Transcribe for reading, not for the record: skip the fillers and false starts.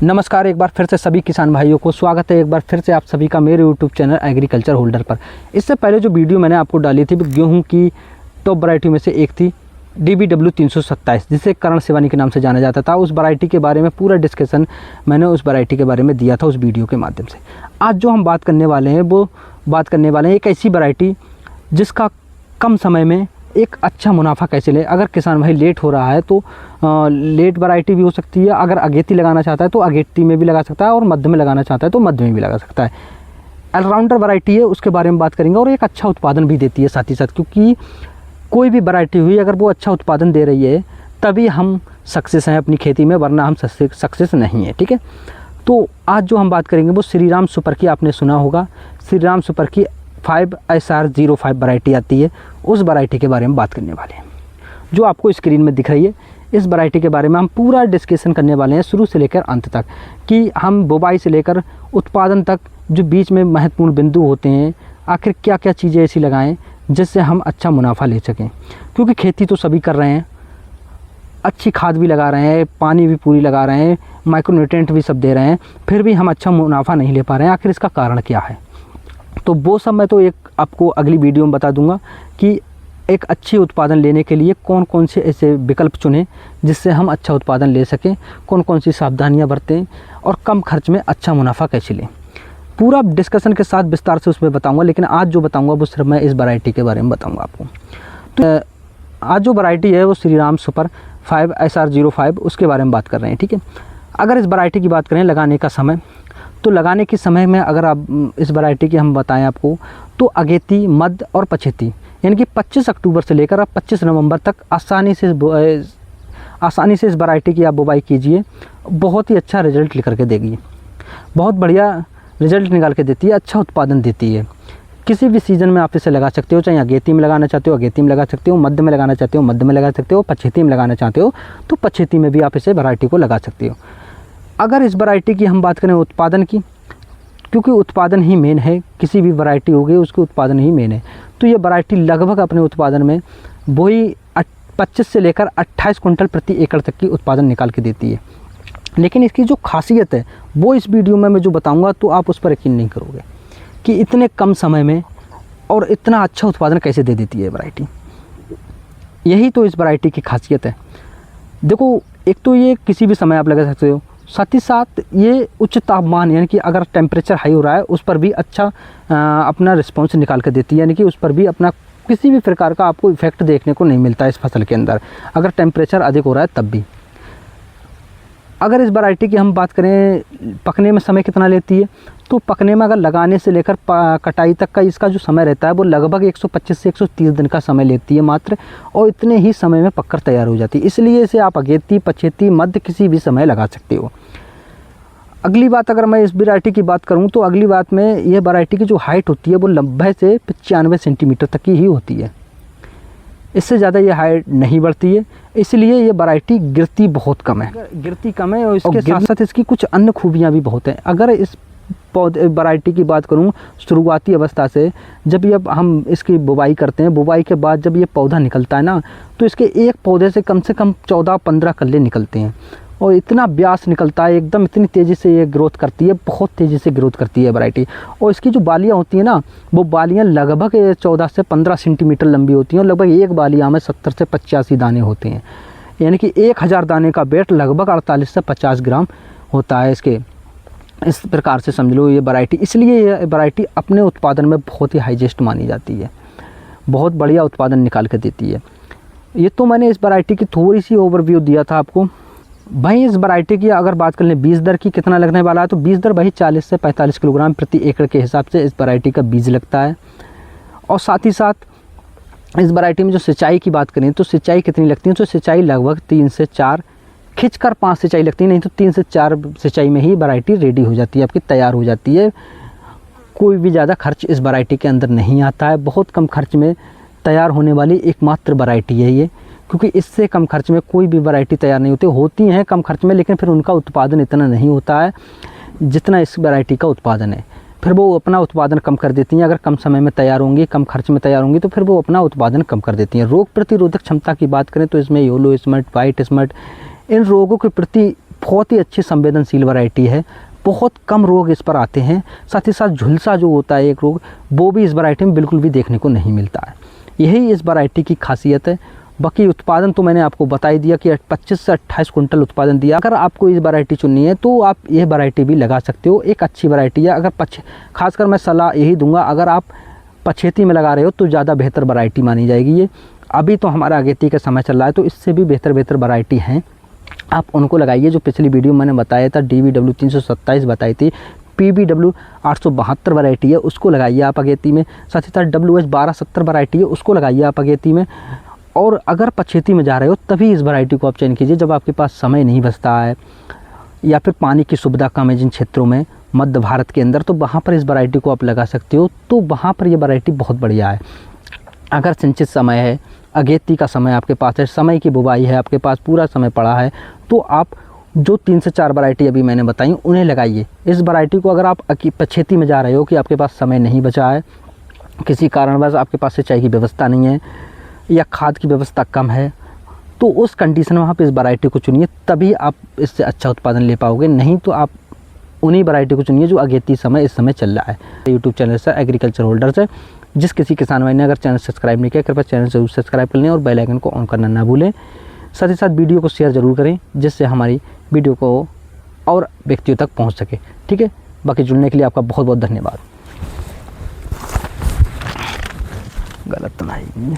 नमस्कार, एक बार फिर से सभी किसान भाइयों को स्वागत है एक बार फिर से आप सभी का मेरे यूट्यूब चैनल एग्रीकल्चर होल्डर पर। इससे पहले जो वीडियो मैंने आपको डाली थी गेहूं की टॉप वैरायटी में से एक थी DBW 327, जिसे करण शिवानी के नाम से जाना जाता था। उस वैरायटी के बारे में पूरा डिस्कशन मैंने उस वैरायटी के बारे में दिया था उस वीडियो के माध्यम से। आज जो हम बात करने वाले हैं एक ऐसी वैरायटी जिसका कम समय में एक अच्छा मुनाफा कैसे ले। अगर किसान भाई लेट हो रहा है तो लेट वैरायटी भी हो सकती है, अगर अगेती लगाना चाहता है तो अगेती में भी लगा सकता है, और मध्य में लगाना चाहता है तो मध्य में भी लगा सकता है। ऑलराउंडर वैरायटी है, उसके बारे में बात करेंगे, और एक अच्छा उत्पादन भी देती है साथ ही साथ, क्योंकि कोई भी वैरायटी हुई अगर वो अच्छा उत्पादन दे रही है तभी हम सक्सेस हैं अपनी खेती में, वरना हम सक्सेस नहीं है। ठीक है, तो आज जो हम बात करेंगे वो श्रीराम सुपर की, आपने सुना होगा श्रीराम सुपर की 5SR05 वैरायटी आती है, उस वैरायटी के बारे में बात करने वाले हैं जो आपको स्क्रीन में दिख रही है। इस वैरायटी के बारे में हम पूरा डिस्कशन करने वाले हैं शुरू से लेकर अंत तक, कि हम बुवाई से लेकर उत्पादन तक जो बीच में महत्वपूर्ण बिंदु होते हैं, आखिर क्या क्या चीज़ें ऐसी लगाएं जिससे हम अच्छा मुनाफा ले सकें। क्योंकि खेती तो सभी कर रहे हैं, अच्छी खाद भी लगा रहे हैं, पानी भी पूरी लगा रहे हैं, माइक्रोन्यूट्रिएंट भी सब दे रहे हैं, फिर भी हम अच्छा मुनाफा नहीं ले पा रहे हैं। आखिर इसका कारण क्या है, तो वो सब मैं तो एक आपको अगली वीडियो में बता दूंगा कि एक अच्छी उत्पादन लेने के लिए कौन कौन से ऐसे विकल्प चुनें जिससे हम अच्छा उत्पादन ले सकें, कौन कौन सी सावधानियां बरतें, और कम खर्च में अच्छा मुनाफा कैसे लें। पूरा डिस्कशन के साथ विस्तार से उसमें बताऊंगा, लेकिन आज जो बताऊंगा वो सिर्फ मैं इस वैरायटी के बारे में बताऊंगा आपको। तो आज जो वैरायटी है वो श्रीराम सुपर 5SR05, उसके बारे में बात कर रहे हैं। ठीक है, अगर इस वैरायटी की बात करें लगाने का समय, तो लगाने के समय में अगर आप इस वैरायटी की हम बताएं आपको, तो अगेती, मध्य और पछेती, यानी कि 25 अक्टूबर से लेकर आप 25 नवंबर तक आसानी से इस वैरायटी की आप बुवाई कीजिए। बहुत ही अच्छा रिजल्ट लेकर के देगी, बहुत बढ़िया रिजल्ट निकाल के देती है, अच्छा उत्पादन देती है। किसी भी सीज़न में आप इसे लगा सकते हो, चाहे अगेती में लगाना चाहते हो अगेती में लगा सकते हो, मध्य में लगाना चाहते हो मध्य में लगा सकते हो, पछेती में लगाना चाहते हो तो पछेती में भी आप इसे वैरायटी को लगा सकते हो। अगर इस वैरायटी की हम बात करें उत्पादन की, क्योंकि उत्पादन ही मेन है, किसी भी वैरायटी हो गई उसके उत्पादन ही मेन है, तो ये वैरायटी लगभग अपने उत्पादन में वही 25 से लेकर 28 कुंटल प्रति एकड़ तक की उत्पादन निकाल के देती है। लेकिन इसकी जो खासियत है वो इस वीडियो में मैं जो बताऊंगा तो आप उस पर यकीन नहीं करोगे कि इतने कम समय में और इतना अच्छा उत्पादन कैसे दे देती है वैरायटी। यही तो इस वैरायटी की खासियत है। देखो, एक तो ये किसी भी समय आप लगा सकते हो, साथ ही साथ ये उच्च तापमान, यानी कि अगर टेम्परेचर हाई हो रहा है उस पर भी अच्छा अपना रिस्पॉन्स निकाल कर देती है, यानी कि उस पर भी अपना किसी भी प्रकार का आपको इफेक्ट देखने को नहीं मिलता है इस फसल के अंदर, अगर टेम्परेचर अधिक हो रहा है तब भी। अगर इस वैरायटी की हम बात करें पकने में समय कितना लेती है, तो पकने में अगर लगाने से लेकर कटाई तक का इसका जो समय रहता है वो लगभग 125 से 130 दिन का समय लेती है मात्र, और इतने ही समय में पककर तैयार हो जाती है। इसलिए इसे आप अगेती, पछेती, मध्य किसी भी समय लगा सकते हो। अगली बात, अगर मैं इस वैरायटी की बात करूं तो अगली बात में यह वैरायटी की जो हाइट होती है वो 90 से 95 सेंटीमीटर तक की ही होती है, इससे ज़्यादा ये हाइट नहीं बढ़ती है, इसलिए ये वैरायटी गिरती बहुत कम है। और इसके साथ साथ इसकी कुछ अन्य खूबियाँ भी बहुत हैं। अगर इस पौधे वैरायटी की बात करूं शुरुआती अवस्था से, जब ये हम इसकी बुवाई करते हैं, बुवाई के बाद जब ये पौधा निकलता है ना, तो इसके एक पौधे से कम 14-15 कल्ले निकलते हैं, और इतना व्यास निकलता है एकदम, इतनी तेज़ी से ये ग्रोथ करती है, बहुत तेज़ी से ग्रोथ करती है वैरायटी। और इसकी जो बालियाँ होती हैं ना, वो बालियाँ लगभग 14 से 15 सेंटीमीटर लंबी होती हैं, और लगभग एक बालियाँ में 70 से 85 दाने होते हैं, यानी कि 1000 दाने का वेट लगभग 48 से 50 ग्राम होता है इसके। इस प्रकार से समझ लो ये वैरायटी, इसलिए ये वैरायटी अपने उत्पादन में बहुत ही हाईएस्ट मानी जाती है, बहुत बढ़िया उत्पादन निकाल के देती है। ये तो मैंने इस वैरायटी की थोड़ी सी ओवरव्यू दिया था आपको। भाई इस वैरायटी की अगर बात कर लें बीज दर की कितना लगने वाला है, तो बीज दर वही 40 से 45 किलोग्राम प्रति एकड़ के हिसाब से इस वैरायटी का बीज लगता है। और साथ ही साथ इस वैरायटी में जो सिंचाई की बात करें तो सिंचाई कितनी लगती है, तो सिंचाई लगभग 3 से 4, खिंचकर 5 सिंचाई लगती है, नहीं तो 3 से 4 सिंचाई में ही वैरायटी रेडी हो जाती है, आपकी तैयार हो जाती है। कोई भी ज़्यादा खर्च इस वैरायटी के अंदर नहीं आता है, बहुत कम खर्च में तैयार होने वाली एकमात्र वैरायटी है ये, क्योंकि इससे कम खर्च में कोई भी वैरायटी तैयार नहीं होती हैं कम खर्च में, लेकिन फिर उनका उत्पादन इतना नहीं होता है जितना इस वैरायटी का उत्पादन है। फिर वो अपना उत्पादन कम कर देती हैं, अगर कम समय में तैयार होंगी, कम खर्च में तैयार होंगी, तो फिर वो अपना उत्पादन कम कर देती हैं। रोग प्रतिरोधक क्षमता की बात करें तो इसमें येलो स्मट, वाइट स्मट, इन रोगों के प्रति बहुत ही अच्छी संवेदनशील वैरायटी है, बहुत कम रोग इस पर आते हैं। साथ ही साथ झुलसा जो होता है एक रोग, वो भी इस वैरायटी में बिल्कुल भी देखने को नहीं मिलता है। यही इस वैरायटी की खासियत है। बाकी उत्पादन तो मैंने आपको बता ही दिया कि 25 से 28 कुंटल उत्पादन दिया। अगर आपको इस वैरायटी चुननी है तो आप ये वैरायटी भी लगा सकते हो, एक अच्छी वैरायटी है। अगर खासकर मैं सलाह यही दूंगा, अगर आप पछेती में लगा रहे हो तो ज़्यादा बेहतर वैरायटी मानी जाएगी ये। अभी तो हमारा अगेती का समय चल रहा है, तो इससे भी बेहतर वैरायटी हैं, आप उनको लगाइए। जो पिछली वीडियो मैंने बताया था DBW 327 बताई थी, PBW 872 वैरायटी है, उसको लगाइए आप अगेती में। साथ ही साथ WH 1270 वैरायटी है, उसको लगाइए आप अगेती में। और अगर पछेती में जा रहे हो तभी इस वैरायटी को आप चयन कीजिए, जब आपके पास समय नहीं बचता है या फिर पानी की सुविधा कम है जिन क्षेत्रों में मध्य भारत के अंदर, तो वहाँ पर इस वैरायटी को आप लगा सकते हो। तो वहाँ पर ये वैरायटी बहुत बढ़िया है। अगर सिंचित समय है, अगेती का समय आपके पास है, समय की बुवाई है, आपके पास पूरा समय पड़ा है, तो आप जो 3 से 4 वैरायटी अभी मैंने बताई उन्हें लगाइए। इस वैरायटी को अगर आप पछेती में जा रहे हो कि आपके पास समय नहीं बचा है, किसी कारणवश आपके पास सिंचाई की व्यवस्था नहीं है या खाद की व्यवस्था कम है, तो उस कंडीशन में आप इस वैरायटी को चुनिए, तभी आप इससे अच्छा उत्पादन ले पाओगे। नहीं तो आप उन्हीं वैरायटी को चुनिए जो अगेती समय इस समय चल रहा है। यूट्यूब चैनल से एग्रीकल्चर होल्डर से जिस किसी किसान भाई ने अगर चैनल सब्सक्राइब नहीं किया, कृपया चैनल जरूर सब्सक्राइब कर लें और बेल आइकन को ऑन करना ना भूलें। साथ ही साथ वीडियो को शेयर ज़रूर करें, जिससे हमारी वीडियो को और व्यक्तियों तक पहुंच सके। ठीक है, बाकी जुड़ने के लिए आपका बहुत बहुत धन्यवाद। गलत नहीं।